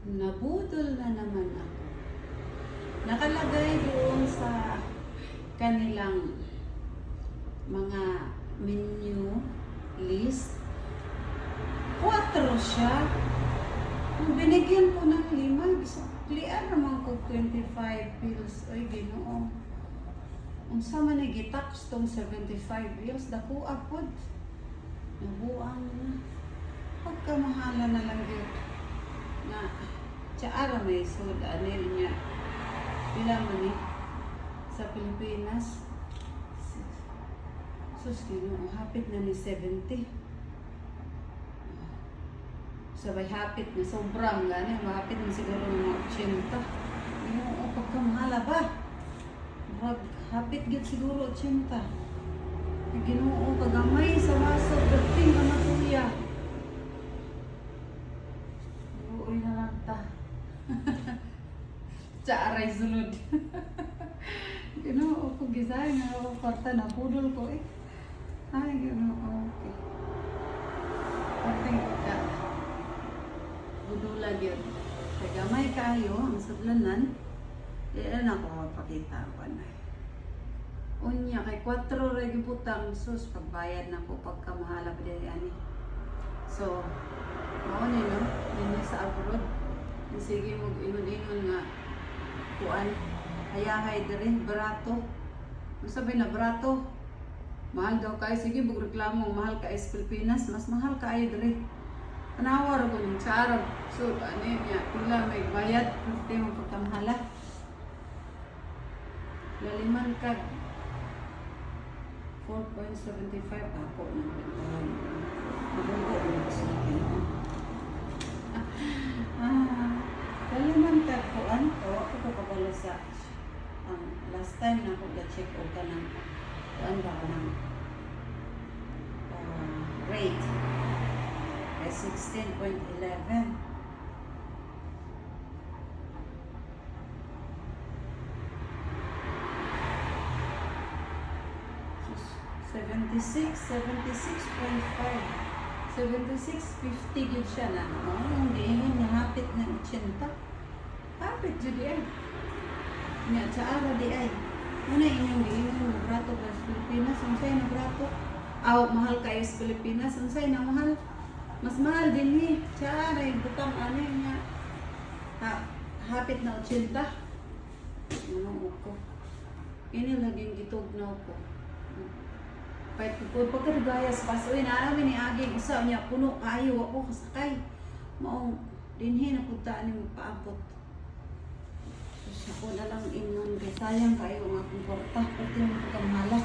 Nabudol na naman ako. Nakalagay doon sa kanilang mga menu list. 4 siya. Kung binigyan ko ng 5, isaklian naman ko 25 pills. Ay, Ginoo. Kung sa manigitax tong 75 pills, dako apod. Nabuang na. Pagkamahala na lang yun. Na, tsaara may soda, anil niya. Pila man sa Pilipinas. Sus, Ginoo, hapit na ni 70. Sabay hapit na sobrang gani, mahapit na siguro ng 80. Ginoo, pagkamahala ba? Hapit gid siguro 80. Ginoo, kagamay sa waso, dating ang natuya. Uy na lang ta. Tsaray sulod. Ginoo, kung gisay nga ako kwarta na pudol ko eh. Ay, Ginoo, okay. Parting ka. Budulag yun. Kagamay kayo, ang sadlanan. Ilan ako magpakita ko na. Unya, kay 4 regi putang, sus, pagbayad na ko pagkamahala pa din yan eh. So, mauni no, hindi sa abroad. Sige, mag-ingon-ingon nga, kuan, hayahay din, barato. Sabi na, barato, mahal daw kayo. Sige, bugreklamo, mahal ka sa Pilipinas, mas mahal ka ay din. Panawar ko yung sa Arab. So, ano yun niya, pila may bayad, hindi mo pagkamahala. Laliman ka. 4.75 ako naman. Maganda rin sa akin. Laliman ka ko. Ano ko? Ako ko kabalo sa last time na ako ga-check o ka ng kuan ba ka ng rate. Ay 16.11. 76.5. 76.50 gid siya na. Hindi yun hapit na 80. Hapit jud ay. Nya sa ara di ay. Muna inyong giingon brato sa Pilipinas, unsay na brato? Aw mahal kayo sa Pilipinas, unsay na mahal? Mas mahal din ni. Sa ara butang ano niya. Hapit na 80. Ano ko? Ini laging gitugnaw ko. Pagkarigayas pas, uy, naaramin ni Aging, isa niya, puno kayo, ako kasakay. Maong, dinhin na puntaan niyo magpaabot. Tapos ako na lang ingon, kay sayang kayo nga kung kwarta, pati yung pagkamalas.